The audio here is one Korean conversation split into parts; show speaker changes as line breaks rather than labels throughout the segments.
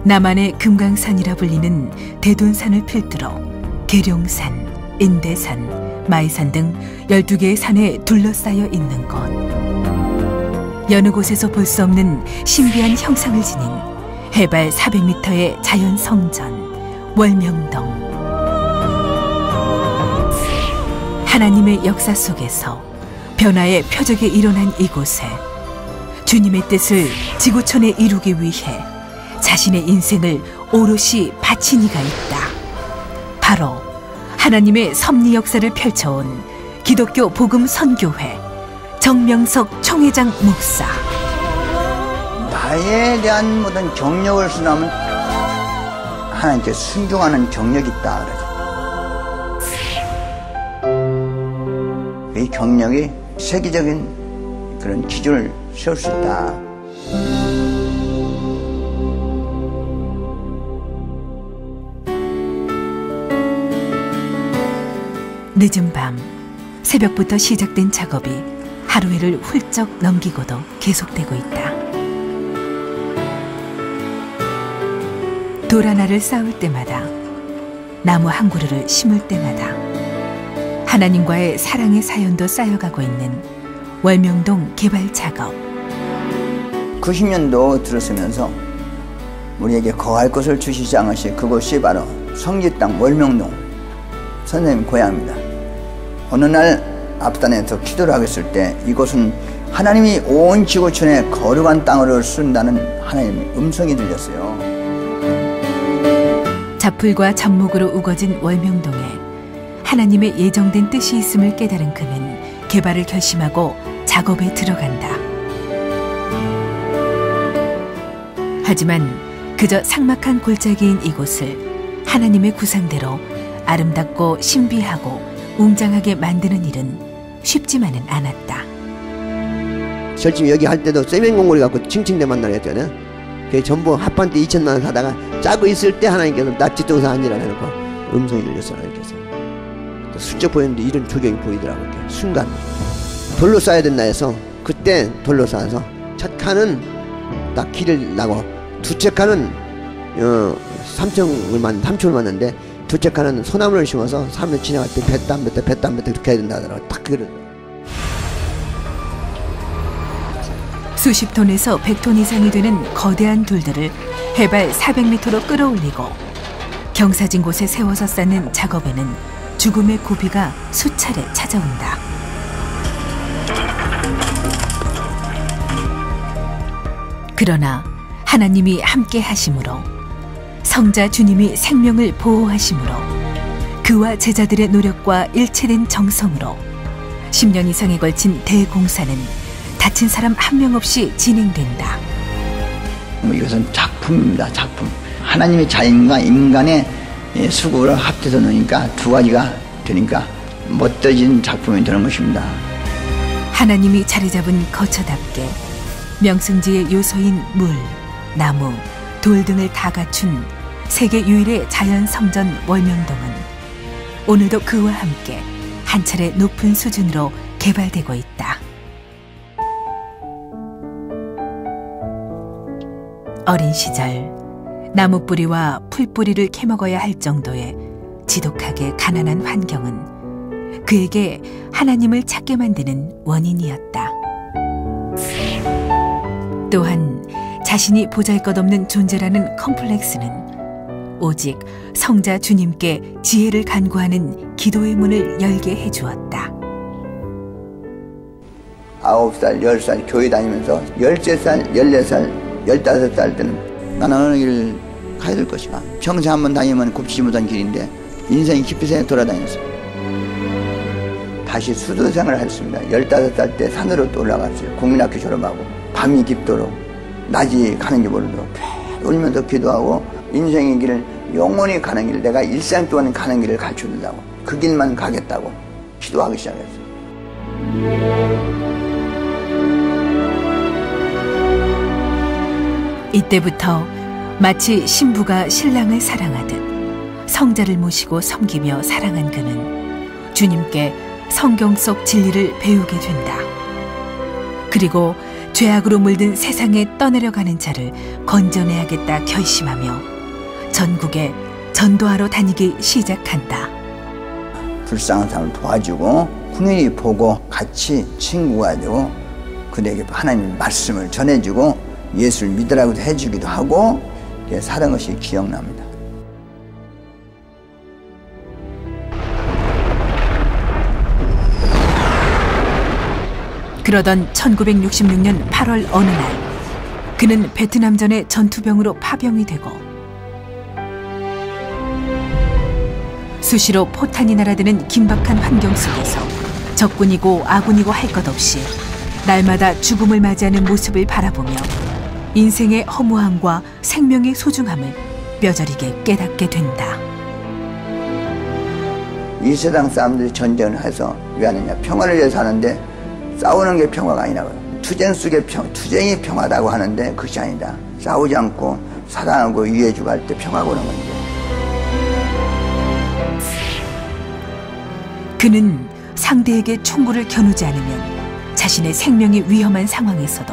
남한의 금강산이라 불리는 대둔산을 필두로 계룡산, 인대산, 마이산 등 12개의 산에 둘러싸여 있는 곳. 여느 곳에서 볼 수 없는 신비한 형상을 지닌 해발 400m의 자연성전 월명동. 하나님의 역사 속에서 변화의 표적이 일어난 이곳에 주님의 뜻을 지구촌에 이루기 위해 자신의 인생을 오롯이 바친 이가 있다. 바로 하나님의 섭리 역사를 펼쳐온 기독교 복음 선교회 정명석 총회장 목사.
나에 대한 모든 경력을 수놓으면 하나님께 순종하는 경력이 있다 그러죠. 이 경력이 세계적인 그런 기준을 세울 수 있다.
늦은 밤, 새벽부터 시작된 작업이 하루해를 훌쩍 넘기고도 계속되고 있다. 돌 하나를 쌓을 때마다, 나무 한 그루를 심을 때마다 하나님과의 사랑의 사연도 쌓여가고 있는 월명동 개발 작업.
90년도 들어서면서 우리에게 거할 곳을 주시지 않으시 그곳이 바로 성지 땅 월명동 선생님 고향입니다. 어느 날 앞단에서 기도를 하고 있을 때 이곳은 하나님이 온 지구촌에 거룩한 땅으로 쓴다는 하나님의 음성이 들렸어요.
잡풀과 잡목으로 우거진 월명동에 하나님의 예정된 뜻이 있음을 깨달은 그는 개발을 결심하고 작업에 들어간다. 하지만 그저 삭막한 골짜기인 이곳을 하나님의 구상대로 아름답고 신비하고 웅장하게 만드는 일은 쉽지만은 않았다.
절집 여기 할 때도 세면 공고리 갖고 칭칭대 만나려 했잖아요. 그게 전부 합판 때 2천만 원 사다가 짜고 있을 때 하나님께서 나 뒷동산 앉으라 해놓고 음성이 들렸어. 하나님께서 슬쩍 보였는데 이런 조경이 보이더라고요. 순간 돌로 쌓아야 된다 해서 그때 돌로 쌓아서 첫 칸은 딱 길을 나고 두째 칸은 3층을 맞는데 두째 칸은 소나무를 심어서 사람들 지나갈 때 뱉다 안 뱉다 뱉다 안 뱉다 그렇게 해야 된다 하더라고요. 딱 그런.
수십 톤에서 100톤 이상이 되는 거대한 돌들을 해발 400m로 끌어올리고 경사진 곳에 세워서 쌓는 작업에는 죽음의 고비가 수차례 찾아온다. 그러나 하나님이 함께 하심으로, 성자 주님이 생명을 보호하심으로, 그와 제자들의 노력과 일체된 정성으로 10년 이상에 걸친 대공사는 다친 사람 한 명 없이 진행된다.
이것은 작품입니다. 작품. 하나님의 자연과 인간의 수고를 합쳐서 놓으니까 두 가지가 되니까 멋져진 작품이 되는 것입니다.
하나님이 자리 잡은 거처답게 명승지의 요소인 물, 나무, 돌 등을 다 갖춘 세계 유일의 자연성전 월명동은 오늘도 그와 함께 한 차례 높은 수준으로 개발되고 있다. 어린 시절 나무 뿌리와 풀 뿌리를 캐먹어야 할 정도의 지독하게 가난한 환경은 그에게 하나님을 찾게 만드는 원인이었다. 또한 자신이 보잘것없는 존재라는 컴플렉스는 오직 성자 주님께 지혜를 간구하는 기도의 문을 열게 해주었다.
9살, 10살 교회 다니면서 13살, 14살, 15살 때는 나는 어느 길을 가야 될 것이다. 평생 한번 다니면 굽지지 못한 길인데 인생이 깊이 돌아다녔어요. 다시 수도 생활을 했습니다. 15살 때 산으로 또 올라갔어요. 국민학교 졸업하고 밤이 깊도록 낮이 가는 게 모르도록 울면서 기도하고 인생의 길을 영원히 가는 길, 내가 일생 동안 가는 길을 가르쳐준다고, 그 길만 가겠다고 기도하기 시작했어요.
이때부터 마치 신부가 신랑을 사랑하듯 성자를 모시고 섬기며 사랑한 그는 주님께 성경 속 진리를 배우게 된다. 그리고 죄악으로 물든 세상에 떠내려가는 자를 건져내야겠다 결심하며 전국에 전도하러 다니기 시작한다.
불쌍한 사람을 도와주고 군인이 보고 같이 친구가 되고 그들에게 하나님 말씀을 전해주고 예수를 믿으라고 해주기도 하고 사는 것이 기억납니다.
그러던 1966년 8월 어느 날 그는 베트남전의 전투병으로 파병이 되고 수시로 포탄이 날아드는 긴박한 환경 속에서 적군이고 아군이고 할 것 없이 날마다 죽음을 맞이하는 모습을 바라보며 인생의 허무함과 생명의 소중함을 뼈저리게 깨닫게 된다.
이 세상 사람들이 전쟁을 해서 왜 하느냐? 평화를 위해서 하는데 싸우는 게 평화가 아니라고요. 투쟁 속의 투쟁이 평화다고 하는데 그것이 아니다. 싸우지 않고 사랑하고 이해해주고 할 때 평화가 오는 건데.
그는 상대에게 총구를 겨누지 않으면 자신의 생명이 위험한 상황에서도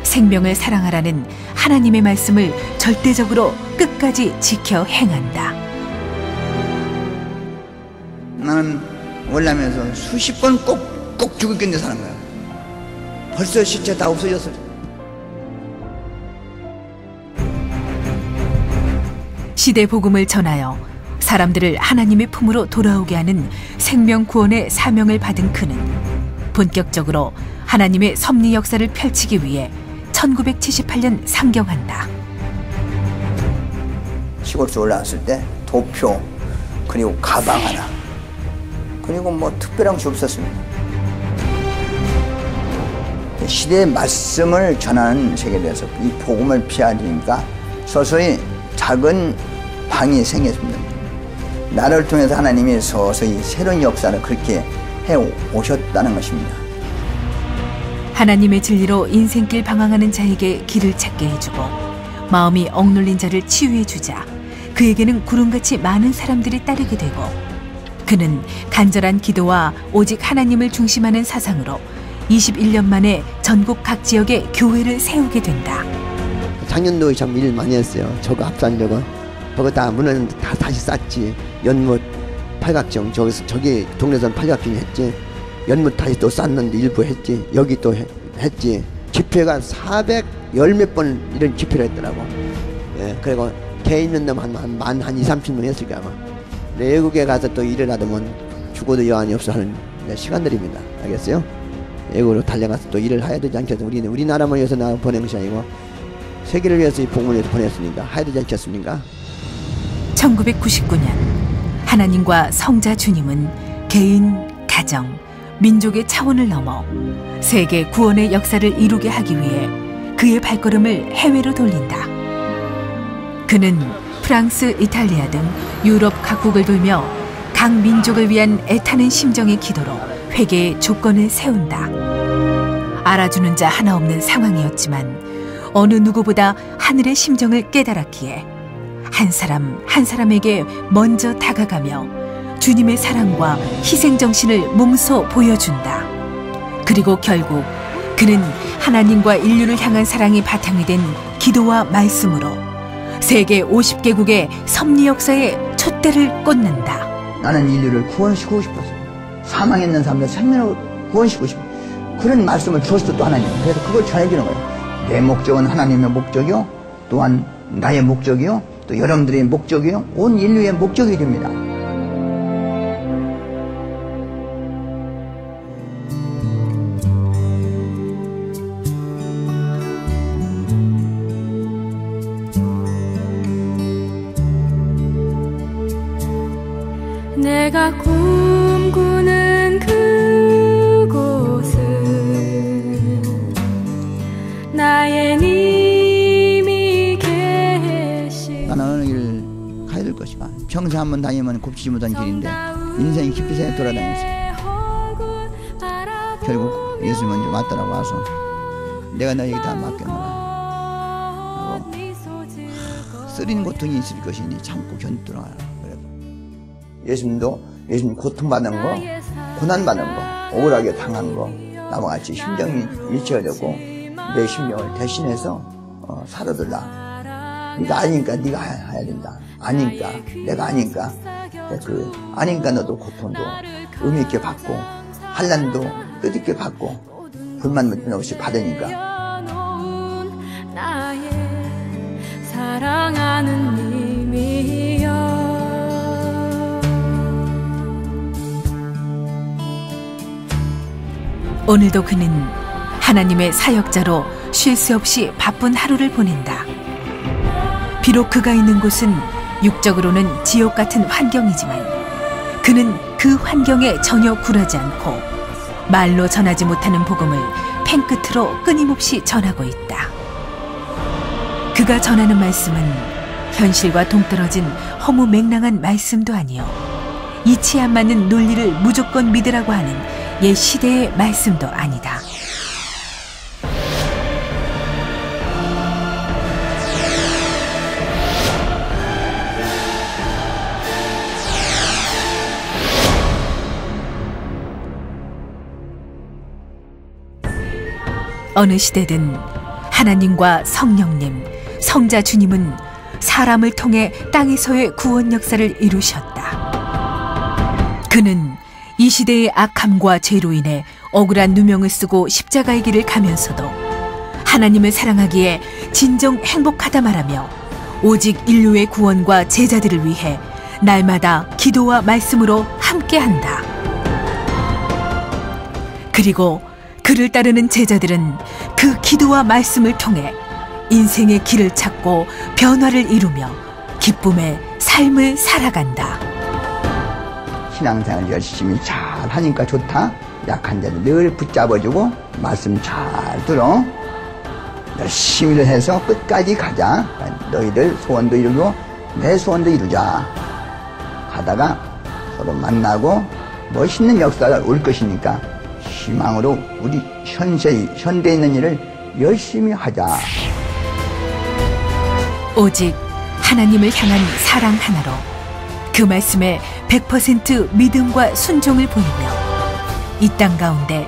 생명을 사랑하라는 하나님의 말씀을 절대적으로 끝까지 지켜 행한다.
나는 월남에서 수십 번 꼭 죽었겠는데 사는 거야. 벌써 시체 다 없어졌어.
시대 복음을 전하여 사람들을 하나님의 품으로 돌아오게 하는 생명 구원의 사명을 받은 그는 본격적으로 하나님의 섭리 역사를 펼치기 위해 1978년 상경한다.
시골에서 올라왔을 때 도표 그리고 가방 하나 그리고 뭐 특별한 것이 없었습니다. 시대의 말씀을 전하는 세계에 대해서 이 복음을 피하니까 서서히 작은 방이 생겼습니다. 나를 통해서 하나님이 서서히 새로운 역사를 그렇게 해오셨다는 것입니다.
하나님의 진리로 인생길 방황하는 자에게 길을 찾게 해주고 마음이 억눌린 자를 치유해주자 그에게는 구름같이 많은 사람들이 따르게 되고 그는 간절한 기도와 오직 하나님을 중심하는 사상으로 21년 만에 전국 각 지역에 교회를 세우게 된다.
작년도 참 일 많이 했어요. 저거 합산적은 그거 다 문은 다 다시 쌌지. 연못 팔각정 저기 동네선 팔각정 했지. 연못 다시 또 쌌는데 일부 했지. 여기 또 했지. 집회가 410 몇 번 이런 집회를 했더라고. 예, 그리고 개 있는 놈 한 2, 30명 했을 거야 아마. 외국에 가서 또 일을 하더면 죽어도 여한이 없어 하는 시간들입니다. 알겠어요? 외국으로 달려가서 또 일을 해야 되지 않겠습니까? 우리는 우리나라만 위해서 나 보낸 것이 아니고 세계를 위해서 이 복음을 위해서 보냈으니까 해야 되지 않겠습니까?
1999년 하나님과 성자 주님은 개인, 가정, 민족의 차원을 넘어 세계 구원의 역사를 이루게 하기 위해 그의 발걸음을 해외로 돌린다. 그는 프랑스, 이탈리아 등 유럽 각국을 돌며 각 민족을 위한 애타는 심정의 기도로 회개의 조건을 세운다. 알아주는 자 하나 없는 상황이었지만 어느 누구보다 하늘의 심정을 깨달았기에 한 사람 한 사람에게 먼저 다가가며 주님의 사랑과 희생정신을 몸소 보여준다. 그리고 결국 그는 하나님과 인류를 향한 사랑이 바탕이 된 기도와 말씀으로 세계 50개국의 섭리 역사에 촛대를 꽂는다.
나는 인류를 구원시키고 싶었어. 사망에 있는 사람들 생명을 구원시키고 싶어. 그런 말씀을 주었어 또 하나님. 그래서 그걸 전해주는 거예요. 내 목적은 하나님의 목적이요, 또한 나의 목적이요, 또 여러분들의 목적이요, 온 인류의 목적이 됩니다.
내가 꿈꾸는 그곳은 나의 님이 계시.
나는 어느 길을 가야 될 것이가. 평생 한번 다니면 곱치지 못한 길인데 인생이 깊이 생에 돌아다녔어. 결국 예수 먼저 왔더라고 와서 내가 너에게 다 맡겨놔라. 쓰린 고통이 있을 것이니 참고 견디도록 하라. 예수님도 예수님 고통받는 거, 고난받는 거, 억울하게 당한 거, 나와 같이 심정이 일치가 되고 내 심령을 대신해서 살아들라. 네가 아니니까 네가 해야 된다. 아니니까 내가 아니니까 그 아니니까 너도 고통도 의미 있게 받고 환난도 뜻있게 받고 불만 없이 받으니까.
나의 사랑하는 님이여.
오늘도 그는 하나님의 사역자로 쉴 새 없이 바쁜 하루를 보낸다. 비록 그가 있는 곳은 육적으로는 지옥 같은 환경이지만 그는 그 환경에 전혀 굴하지 않고 말로 전하지 못하는 복음을 펜끝으로 끊임없이 전하고 있다. 그가 전하는 말씀은 현실과 동떨어진 허무맹랑한 말씀도 아니요 이치에 안 맞는 논리를 무조건 믿으라고 하는 옛 시대의 말씀도 아니다. 어느 시대든 하나님과 성령님, 성자 주님은 사람을 통해 땅에서의 구원 역사를 이루셨다. 그는 이 시대의 악함과 죄로 인해 억울한 누명을 쓰고 십자가의 길을 가면서도 하나님을 사랑하기에 진정 행복하다 말하며 오직 인류의 구원과 제자들을 위해 날마다 기도와 말씀으로 함께한다. 그리고 그를 따르는 제자들은 그 기도와 말씀을 통해 인생의 길을 찾고 변화를 이루며 기쁨의 삶을 살아간다.
신앙생활 열심히 잘 하니까 좋다. 약한 자들 늘 붙잡아주고 말씀 잘 들어. 열심히 해서 끝까지 가자. 너희들 소원도 이루고 내 소원도 이루자. 하다가 서로 만나고 멋있는 역사가 올 것이니까 희망으로 우리 현대에 있는 일을 열심히 하자.
오직 하나님을 향한 사랑 하나로 그 말씀에 100% 믿음과 순종을 보이며 이 땅 가운데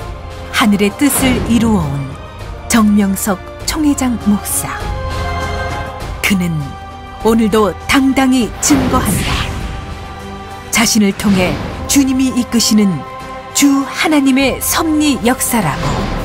하늘의 뜻을 이루어온 정명석 총회장 목사. 그는 오늘도 당당히 증거한다. 자신을 통해 주님이 이끄시는 주 하나님의 섭리 역사라고.